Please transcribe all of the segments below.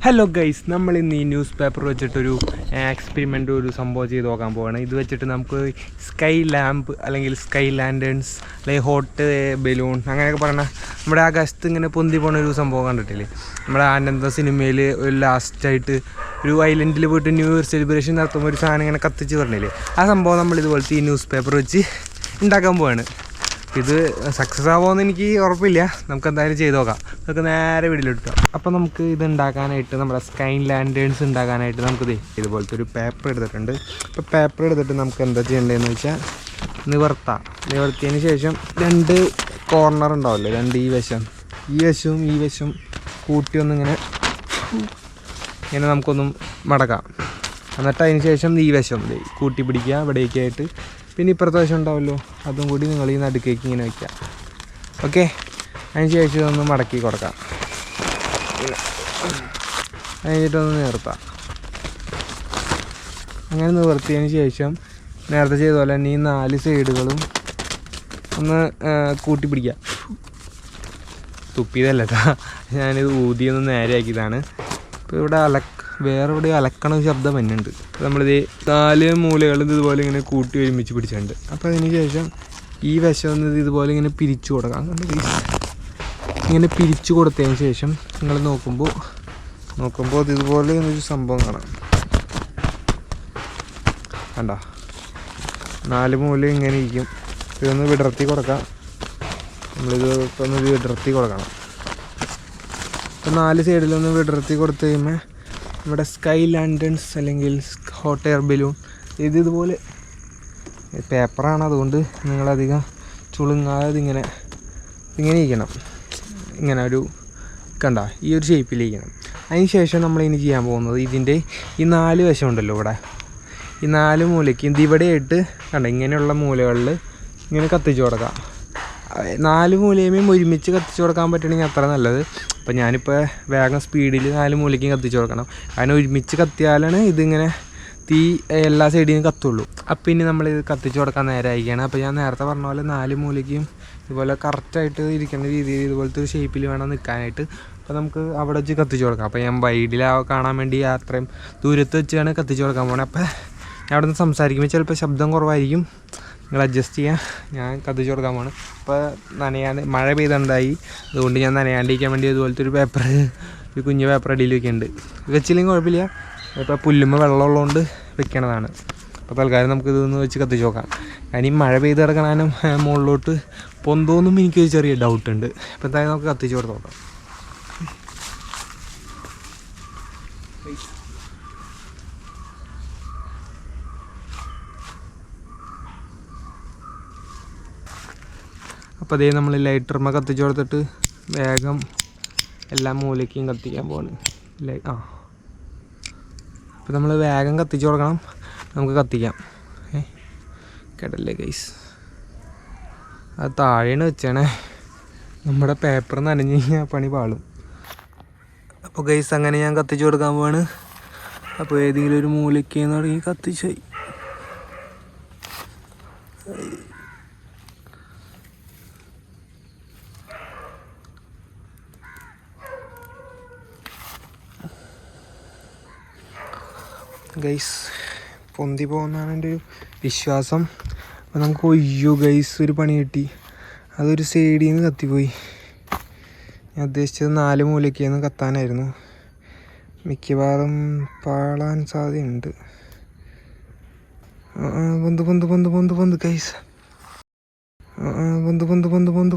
Hello guys, നമ്മൾ ഇന്ന് ഈ ന്യൂസ് പേപ്പർ വെച്ചിട്ടൊരു എക്സ്പെരിമെൻ്റ് ഒരു സംഭവം ചെയ്ത് നോക്കാൻ പോവുകയാണ്. ഇത് വെച്ചിട്ട് നമുക്ക് സ്കൈ ലാമ്പ് അല്ലെങ്കിൽ സ്കൈ ലാൻഡേൺസ് അല്ലെങ്കിൽ ഹോട്ട് ബലൂൺ അങ്ങനെയൊക്കെ പറഞ്ഞാൽ നമ്മുടെ ആകാശത്ത് ഇങ്ങനെ പൊന്തി പോണ ഒരു സംഭവം കണ്ടിട്ടില്ലേ? നമ്മുടെ ആനന്ദ സിനിമയിൽ ഒരു ലാസ്റ്റായിട്ട് ഒരു ഐലൻഡിൽ പോയിട്ട് ന്യൂ ഇയർ സെലിബ്രേഷൻ നടത്തുമ്പോൾ ഒരു സാധനം ഇങ്ങനെ കത്തിച്ച് പറഞ്ഞില്ലേ? ആ സംഭവം നമ്മൾ ഇതുപോലത്തെ ഈ ന്യൂസ് പേപ്പർ വെച്ച് ഉണ്ടാക്കാൻ പോവാണ്. ഇത് സക്സസ് ആവുമെന്ന് എനിക്ക് ഉറപ്പില്ല. നമുക്ക് എന്തായാലും ചെയ്ത് നോക്കാം. നമുക്ക് നേരെ വീട്ടിലെടുക്കാം. അപ്പോൾ നമുക്ക് ഇത് ഉണ്ടാക്കാനായിട്ട് നമ്മുടെ സ്കൈ ലാൻഡേൺസ് ഉണ്ടാക്കാനായിട്ട് നമുക്കിത് ഇതുപോലത്തെ ഒരു പേപ്പർ എടുത്തിട്ടുണ്ട്. അപ്പോൾ പേപ്പർ എടുത്തിട്ട് നമുക്ക് എന്താ ചെയ്യേണ്ടതെന്ന് വെച്ചാൽ നിവർത്തിയതിന് ശേഷം രണ്ട് കോർണർ ഉണ്ടാവില്ലേ, രണ്ട് ഈ വശവും കൂട്ടി ഒന്നിങ്ങനെ നമുക്കൊന്നും മടക്കാം. എന്നിട്ട് അതിന് ശേഷം ഈ വശം കൂട്ടി പിടിക്കുക ഇവിടേക്കായിട്ട്. പിന്നെ ഇപ്പുറത്തെ വശം ഉണ്ടാവുമല്ലോ, അതും കൂടി നിങ്ങൾ ഈ നടുക്കേക്ക് ഇങ്ങനെ വയ്ക്കുക. ഓക്കെ, അതിന് ശേഷം ഇതൊന്ന് മടക്കി കൊടുക്കാം. കഴിഞ്ഞിട്ടൊന്ന് നിർത്താം. അങ്ങനെ നിവർത്തിയതിന് ശേഷം നേരത്തെ ചെയ്ത പോലെ തന്നെ ഈ 4 സൈഡുകളും ഒന്ന് കൂട്ടി പിടിക്കുക. തുപ്പിയതല്ല കേട്ടോ, ഞാനിത് ഊതിയൊന്ന് നേരെയാക്കിയതാണ്. ഇപ്പോൾ ഇവിടെ വേറെ ഇവിടെ അലക്കണ ശബ്ദം വരുന്നുണ്ട്. നമ്മളിത് 4 മൂലകളും ഇതുപോലെ ഇങ്ങനെ കൂട്ടി ഒരുമിച്ച് പിടിച്ചിട്ടുണ്ട്. അപ്പോൾ അതിന് ശേഷം ഈ വശം ഇതുപോലെ ഇങ്ങനെ പിരിച്ചു കൊടുക്കാം. ഇങ്ങനെ പിരിച്ചു കൊടുത്തതിന് ശേഷം നിങ്ങൾ നോക്കുമ്പോൾ ഇതുപോലെ ഒരു സംഭവം കാണാം. കണ്ടോ, 4 മൂല ഇങ്ങനെ ഇരിക്കും. ഇതൊന്ന് വിടർത്തി കൊടുക്കാം. നമ്മളിത് ഇപ്പോൾ ഒന്ന് വിടർത്തി കൊടുക്കണം. അപ്പോൾ 4 സൈഡിലൊന്ന് വിടർത്തി കൊടുത്തു കഴിയുമ്പോൾ ഇവിടെ സ്കൈ ലാൻഡേൺസ് അല്ലെങ്കിൽ ഹോട്ട് എയർ ബലൂൺ ഇതുപോലെ പേപ്പറാണ്, അതുകൊണ്ട് നിങ്ങളധികം ചുളുങ്ങാതെ ഇങ്ങനെ ഇരിക്കണം. ഇങ്ങനെ ഒരു ഈ ഒരു ഷേപ്പിലിരിക്കണം. അതിന് ശേഷം നമ്മളിനി ചെയ്യാൻ പോകുന്നത് ഇതിൻ്റെ ഈ 4 വശം ഉണ്ടല്ലോ, ഇവിടെ ഈ 4 മൂലയ്ക്ക് ഇതിവിടെയായിട്ട് ഇങ്ങനെയുള്ള മൂലകളിൽ ഇങ്ങനെ കത്തിച്ച് കൊടുക്കാം. 4 മൂലയുമേയും ഒരുമിച്ച് കത്തിച്ച് കൊടുക്കാൻ പറ്റണമെങ്കിൽ അത്ര നല്ലത്. അപ്പോൾ ഞാനിപ്പോൾ വേഗം സ്പീഡിൽ 4 മൂലയ്ക്കും കത്തിച്ച് കൊടുക്കണം. കാരണം ഒരുമിച്ച് കത്തിയാലാണ് ഇതിങ്ങനെ തീ എല്ലാ സൈഡിൽ നിന്നും കത്തുള്ളൂ. അപ്പോൾ ഇനി നമ്മളിത് കത്തിച്ച് കൊടുക്കാൻ നേരമായിരിക്കുകയാണ്. അപ്പോൾ ഞാൻ നേരത്തെ പറഞ്ഞ പോലെ 4 മൂലയ്ക്കും ഇതുപോലെ കറക്റ്റായിട്ട് ഇരിക്കുന്ന രീതിയിൽ ഇതുപോലത്തെ ഒരു ഷേപ്പിൽ വേണം നിൽക്കാനായിട്ട്. അപ്പോൾ നമുക്ക് അവിടെ വെച്ച് കത്തിച്ച് കൊടുക്കാം. അപ്പോൾ ഞാൻ വൈഡിൽ കാണാൻ വേണ്ടി അത്രയും ദൂരത്ത് വെച്ചാണ് കത്തിച്ച് കൊടുക്കാൻ പോകുന്നത്. അപ്പോൾ ഞാൻ അവിടെ നിന്ന് സംസാരിക്കുമ്പോൾ ചിലപ്പോൾ ശബ്ദം കുറവായിരിക്കും, നിങ്ങൾ അഡ്ജസ്റ്റ് ചെയ്യാൻ. ഞാൻ കത്തിച്ച് കൊടുക്കാൻ പോകണം. ഇപ്പോൾ മഴ പെയ്തുണ്ടായി, അതുകൊണ്ട് ഞാൻ നനയാണ്ടിരിക്കാൻ വേണ്ടി അതുപോലത്തെ ഒരു പേപ്പർ, ഒരു കുഞ്ഞ് പേപ്പർ അടിയിൽ വെക്കുന്നുണ്ട്. വെച്ചില്ലെങ്കിൽ കുഴപ്പമില്ല. ഇപ്പോൾ പുല്ലുമ്പോൾ വെള്ളമുള്ളതുകൊണ്ട് വെക്കണതാണ്. അപ്പോൾ തൽക്കാലം നമുക്കിതൊന്ന് വെച്ച് കത്തിച്ച് നോക്കാം. ഇനി മഴ പെയ്ത് കിടക്കണാനും മുകളിലോട്ട് പൊന്തോന്നും എനിക്കൊരു ചെറിയ ഡൗട്ടുണ്ട്. അപ്പോൾ എന്തായാലും നമുക്ക് കത്തിച്ച് കൊടുത്ത് നോക്കാം. അപ്പോൾ അതേ നമ്മൾ ലൈറ്റർമ കത്തിച്ച് കൊടുത്തിട്ട് വേഗം എല്ലാ മൂലയ്ക്കും കത്തിക്കാൻ പോവാണ്. അപ്പോൾ നമ്മൾ വേഗം കത്തിച്ച് കൊടുക്കണം, നമുക്ക് കത്തിക്കാം. കേട്ടല്ലേ ഗൈസ്, അത് താഴെയാണ് വെച്ചേണേ. നമ്മുടെ പേപ്പർ നനഞ്ഞ് കഴിഞ്ഞാൽ പണി പാളും. അപ്പോൾ ഗൈസ് അങ്ങനെ ഞാൻ കത്തിച്ച് കൊടുക്കാൻ പോവാണ്. അപ്പോൾ ഏതെങ്കിലും ഒരു മൂലയ്ക്ക് തുടങ്ങി കത്തിച്ചായി. ഗൈസ് പൊന്തി പോകുന്നതാണ് എൻ്റെ ഒരു വിശ്വാസം. അപ്പോൾ നമുക്ക് ഗൈസ് ഒരു പണി കിട്ടി. അതൊരു സൈഡിൽ നിന്ന് കത്തിപ്പോയി. ഞാൻ ഉദ്ദേശിച്ചത് 4 മൂലയ്ക്ക് നിന്ന് കത്താനായിരുന്നു. മിക്കവാറും പാളാൻ സാധ്യതയുണ്ട്. പൊന്ത് ഗൈസ്,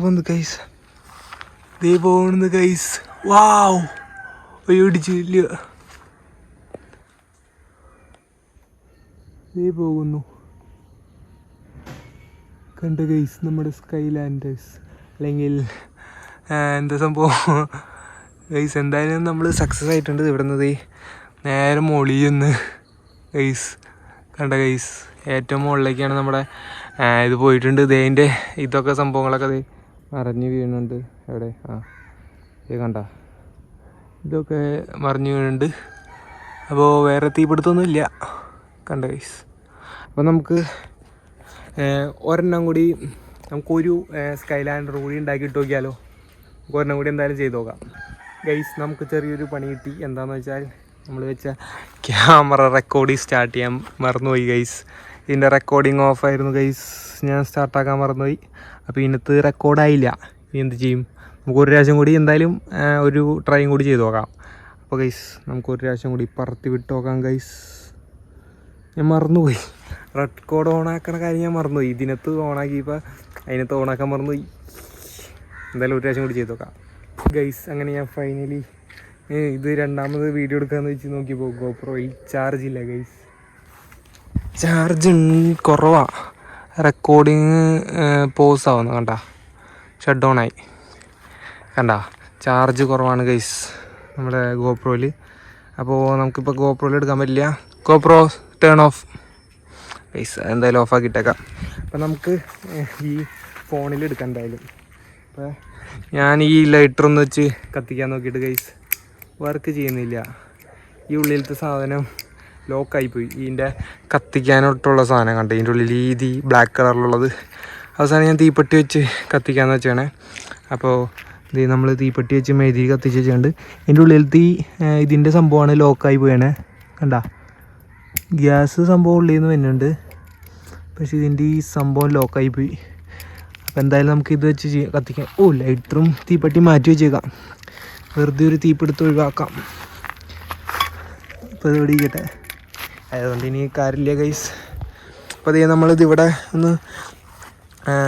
പൊന്ത് ഗൈസ്. ദേ പോകുന്നത് ഗൈസ്. വാവ്, ഇടിച്ചില്ല. ദേ പോകുന്നു, കണ്ട ഗൈസ്, നമ്മുടെ സ്കൈ ലാൻഡേഴ്സ് അല്ലെങ്കിൽ എന്താ സംഭവം ഗൈസ്. എന്തായാലും നമ്മൾ സക്സസ് ആയിട്ടുണ്ട്. ഇവിടെ നിന്ന് നേരെ മുകളിൽ ഗൈസ്, കണ്ട ഗൈസ്, ഏറ്റവും മുകളിലേക്കാണ് നമ്മുടെ ഇത് പോയിട്ടുണ്ട്. ഇതിൻ്റെ ഇതൊക്കെ സംഭവങ്ങളൊക്കെ മറിഞ്ഞ് വീഴുന്നുണ്ട്. എവിടെ ഇത് കണ്ട, ഇതൊക്കെ മറിഞ്ഞ് വീഴുന്നുണ്ട്. അപ്പോൾ വേറെ തീപിടുത്തൊന്നുമില്ല, കണ്ട ഗൈസ്. അപ്പോൾ നമുക്ക് ഒരെണ്ണം കൂടി, നമുക്കൊരു സ്കൈ ലാൻഡർ കൂടി ഉണ്ടാക്കിയിട്ട് നോക്കിയാലോ. ഒരെണ്ണം കൂടി എന്തായാലും ചെയ്ത് നോക്കാം. ഗൈസ് നമുക്ക് ചെറിയൊരു പണി കിട്ടി. എന്താണെന്ന് വെച്ചാൽ നമ്മൾ വെച്ച ക്യാമറ റെക്കോർഡിങ് സ്റ്റാർട്ട് ചെയ്യാൻ മറന്നുപോയി ഗൈസ്. ഇതിൻ്റെ റെക്കോർഡിങ് ഓഫായിരുന്നു ഗൈസ്, ഞാൻ സ്റ്റാർട്ടാക്കാൻ മറന്നുപോയി. അപ്പോൾ ഇതിനകത്ത് റെക്കോർഡായില്ല. എന്ത് ചെയ്യും? നമുക്ക് ഒരു പ്രാവശ്യം കൂടി എന്തായാലും ഒരു ട്രൈയും കൂടി ചെയ്ത് നോക്കാം. അപ്പോൾ ഗൈസ് നമുക്ക് ഒരു പ്രാവശ്യം കൂടി പറത്തി വിട്ട് നോക്കാം ഗൈസ്. ഞാൻ മറന്നുപോയി, റെക്കോർഡ് ഓണാക്കണ കാര്യം ഞാൻ മറന്നുപോയി. ഇതിനകത്ത് ഓണാക്കിയപ്പോൾ അതിനകത്ത് ഓണാക്കാൻ മറന്നുപോയി. എന്തായാലും ഒരു പ്രാവശ്യം കൂടി ചെയ്ത് നോക്കാം ഗൈസ്. അങ്ങനെ ഞാൻ ഫൈനലി ഇത് രണ്ടാമത് വീഡിയോ എടുക്കാമെന്ന് വെച്ച് നോക്കിയപ്പോൾ ഗോപ്രോയിൽ ചാർജ് ഇല്ല ഗൈസ്. ചാർജ് കുറവാണ്. റെക്കോർഡിങ് പോസ് ആവുന്നു കണ്ട, ഷട്ട് ഡൗൺ ആയി കണ്ട. ചാർജ് കുറവാണ് ഗൈസ് നമ്മുടെ ഗോപ്രോയിൽ. അപ്പോൾ നമുക്കിപ്പോൾ ഗോപ്രോയിൽ എടുക്കാൻ പറ്റില്ല. ഗോപ്രോ ടേൺ ഓഫ് ഗൈസ്, എന്തായാലും ഓഫാക്കിയിട്ടേക്കാം. അപ്പോൾ നമുക്ക് ഈ ഫോണിൽ എടുക്കാം എന്തായാലും. അപ്പോൾ ഞാൻ ഈ ലൈറ്റർ ഒന്ന് വെച്ച് കത്തിക്കാൻ നോക്കിയിട്ട് ഗൈസ് വർക്ക് ചെയ്യുന്നില്ല. ഈ ഉള്ളിലത്തെ സാധനം ലോക്കായിപ്പോയി. ഇതിൻ്റെ കത്തിക്കാനോട്ടുള്ള സാധനം കണ്ടു, ഇതിൻ്റെ ഉള്ളിൽ ഈ ബ്ലാക്ക് കളറിലുള്ളത്. അവസാനം ഞാൻ തീപ്പെട്ടി വെച്ച് കത്തിക്കാമെന്ന് വെച്ചാണ്. അപ്പോൾ ഇത് നമ്മൾ തീപ്പെട്ടി വെച്ച് മെഴുതി കത്തിച്ച് വെച്ചുകൊണ്ട് ഇതിൻ്റെ ഉള്ളിലത്തെ ഇതിൻ്റെ സംഭവമാണ് ലോക്കായി പോയാണ് കണ്ട. ഗ്യാസ് സംഭവം ഉള്ളിൽ നിന്ന് വരുന്നുണ്ട്, പക്ഷേ ഇതിൻ്റെ ഈ സംഭവം ലോക്കായി പോയി. അപ്പോൾ എന്തായാലും നമുക്ക് ഇത് വെച്ച് കത്തിക്കാം. ഓ, ലൈറ്ററും തീപ്പെട്ടി മാറ്റി വെച്ചേക്കാം, വെറുതെ ഒരു തീപ്പെടുത്ത് ഒഴിവാക്കാം. ഇപ്പോൾ ഇത് ഇവിടെ ഇരിക്കട്ടെ, അതുകൊണ്ട് ഇനി കാര്യമില്ല ഗൈസ്. അപ്പോൾ അതേ നമ്മളിത് ഇവിടെ ഒന്ന്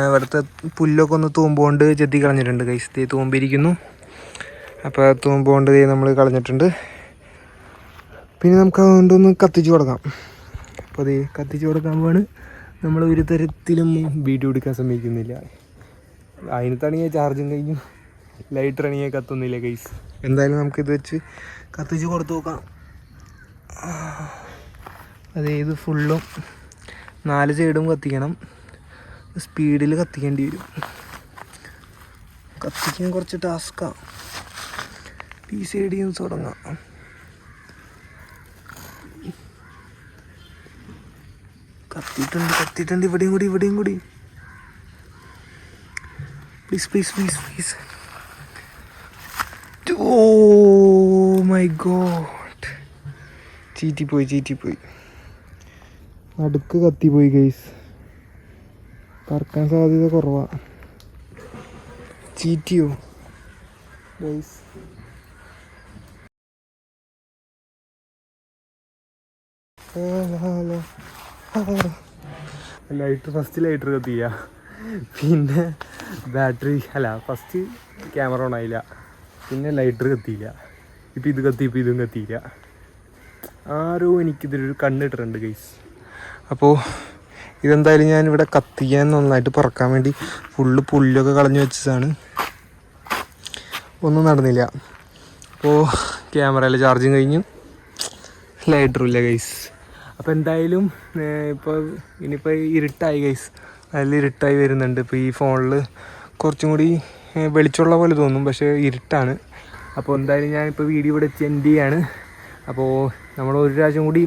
ഇവിടുത്തെ പുല്ലൊക്കെ ഒന്ന് തൂമ്പുകൊണ്ട് ചെത്തി കളഞ്ഞിട്ടുണ്ട് ഗൈസ്. ഇത് തൂമ്പിരിക്കുന്നു. അപ്പോൾ തൂമ്പുകൊണ്ട് നമ്മൾ കളഞ്ഞിട്ടുണ്ട്. പിന്നെ നമുക്ക് അതുകൊണ്ടൊന്ന് കത്തിച്ച് കൊടുക്കാം. അപ്പോൾ അത് കത്തിച്ച് കൊടുക്കാൻ പോവാണ്. നമ്മൾ ഒരു തരത്തിലും വീഡിയോ എടുക്കാൻ സമ്മതിക്കുന്നില്ല. അതിനകത്താണെങ്കിൽ ചാർജും കഴിഞ്ഞു, ലൈറ്ററാണെങ്കിൽ കത്തുന്നില്ല ഗൈസ്. എന്തായാലും നമുക്കിത് വെച്ച് കത്തിച്ച് കൊടുത്ത് നോക്കാം. അതെ, ഇത് ഫുള്ളും 4 സൈഡും കത്തിക്കണം. സ്പീഡിൽ കത്തിക്കേണ്ടി വരും. കത്തിക്കാൻ കുറച്ച് ടാസ്ക്കാണ്. ഈ സൈഡിൽ നിന്ന് തുടങ്ങാം. കത്തിയിട്ടുണ്ട്. ഇവിടെയും കൂടി പ്ലീസ്. ഓ മൈ ഗോഡ്, ചീറ്റിപ്പോയി. നടുക്ക് കത്തിപ്പോയി ഗൈസ്. പറക്കാൻ സാധ്യത കുറവാണ്. ചീറ്റിയോ ഗൈസ്? ഹലോ, ഫസ്റ്റ് ലൈറ്റർ കത്തിയ, പിന്നെ ബാറ്ററി ഫസ്റ്റ് ക്യാമറ ഓൺ ആയില്ല, പിന്നെ ലൈറ്റർ കത്തിയില്ല, ഇപ്പം ഇത് കത്തിയപ്പോൾ ഇതും കത്തിയില്ല. ആരോ എനിക്കിതിലൊരു കണ്ണിട്ടിട്ടുണ്ട് ഗൈസ്. അപ്പോൾ ഇതെന്തായാലും ഞാനിവിടെ കത്തിക്കാൻ നന്നായിട്ട് പറക്കാൻ വേണ്ടി ഫുള്ള് പുല്ലൊക്കെ കളഞ്ഞു വെച്ചതാണ്. ഒന്നും നടന്നില്ല. അപ്പോൾ ക്യാമറയിൽ ചാർജും കഴിഞ്ഞു, ലൈറ്ററും ഇല്ല ഗൈസ്. അപ്പോൾ എന്തായാലും ഇനിയിപ്പോൾ ഇരുട്ടായി ഗൈസ്, നല്ല ഇരുട്ടായി വരുന്നുണ്ട്. ഇപ്പോൾ ഈ ഫോണിൽ കുറച്ചും കൂടി വെളിച്ചമുള്ള പോലെ തോന്നും, പക്ഷേ ഇരുട്ടാണ്. അപ്പോൾ എന്തായാലും ഞാനിപ്പോൾ വീഡിയോ ഇവിടെ എൻഡ് ചെയ്യാണ്. അപ്പോൾ നമ്മൾ ഒരു പ്രാവശ്യം കൂടി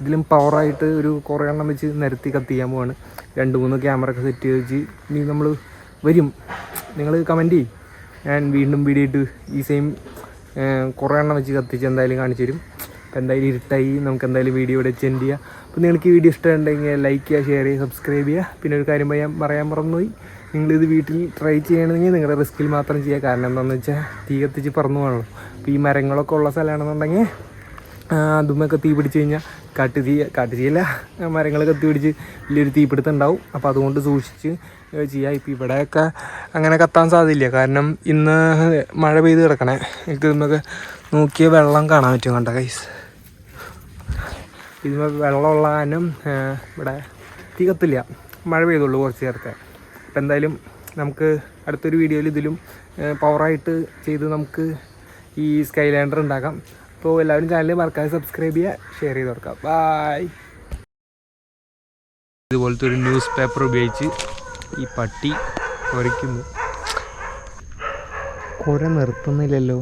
ഇതിലും പവറായിട്ട് ഒരു കുറേ എണ്ണം വെച്ച് നിരത്തി കത്തിക്കാൻ പോവാണ്. 2-3 ക്യാമറ ഒക്കെ സെറ്റ് വെച്ച് ഇനി നമ്മൾ വരും. നിങ്ങൾ കമൻറ്റ് ചെയ്യും, ഞാൻ വീണ്ടും വീഡിയോ ഇട്ട് ഈ സെയിം കുറേ എണ്ണം വെച്ച് കത്തിച്ച് എന്തായാലും കാണിച്ചു തരും. അപ്പോൾ എന്തായാലും ഇരുട്ടായി, നമുക്ക് എന്തായാലും വീഡിയോ ഇവിടെ എൻഡ് ചെയ്യാം. അപ്പോൾ നിങ്ങൾക്ക് ഈ വീഡിയോ ഇഷ്ടമുണ്ടെങ്കിൽ ലൈക്ക് ചെയ്യുക, ഷെയർ ചെയ്യുക, സബ്സ്ക്രൈബ് ചെയ്യുക. പിന്നെ ഒരു കാര്യം പറയാൻ മറന്നുപോയി, നിങ്ങളിത് വീട്ടിൽ ട്രൈ ചെയ്യണമെങ്കിൽ നിങ്ങളുടെ റിസ്കിൽ മാത്രം ചെയ്യുക. കാരണം എന്താണെന്ന് വെച്ചാൽ തീ കത്തിച്ച് പറന്നു പോകണല്ലോ. അപ്പോൾ ഈ മരങ്ങളൊക്കെ ഉള്ള സ്ഥലമാണെന്നുണ്ടെങ്കിൽ അതുമൊക്കെ തീ പിടിച്ച് കഴിഞ്ഞാൽ കാട്ടുതീയല്ല, മരങ്ങൾ കത്തി പിടിച്ച് വലിയൊരു തീപിടുത്തം ഉണ്ടാവും. അപ്പോൾ അതുകൊണ്ട് സൂക്ഷിച്ച് ചെയ്യുക. ഇപ്പോൾ ഇവിടെയൊക്കെ അങ്ങനെ കത്താൻ സാധ്യതയില്ല, കാരണം ഇന്ന് മഴ പെയ്ത് കിടക്കണേ. എനിക്ക് ഇതൊക്കെ നോക്കിയ വെള്ളം കാണാൻ പറ്റും കണ്ട ഗൈസ്. ഇതിന് വെള്ളമുള്ള കാരണം ഇവിടെ തീ കത്തില്ല, മഴ പെയ്തുള്ളൂ കുറച്ച് നേരത്തെ. അപ്പോൾ എന്തായാലും നമുക്ക് അടുത്തൊരു വീഡിയോയിൽ ഇതിലും പവറായിട്ട് ചെയ്ത് നമുക്ക് ഈ സ്കൈലാൻഡർ ഉണ്ടാക്കാം. അപ്പോൾ എല്ലാവരും ചാനൽ മറക്കാതെ സബ്സ്ക്രൈബ് ചെയ്യുക, ഷെയർ ചെയ്ത് കൊടുക്കാം. ബായ്. ഇതുപോലത്തെ ഒരു ന്യൂസ് പേപ്പർ ഉപയോഗിച്ച് ഈ പട്ടി കുരയ്ക്കുന്നു. കുര നിർത്തുന്നില്ലല്ലോ.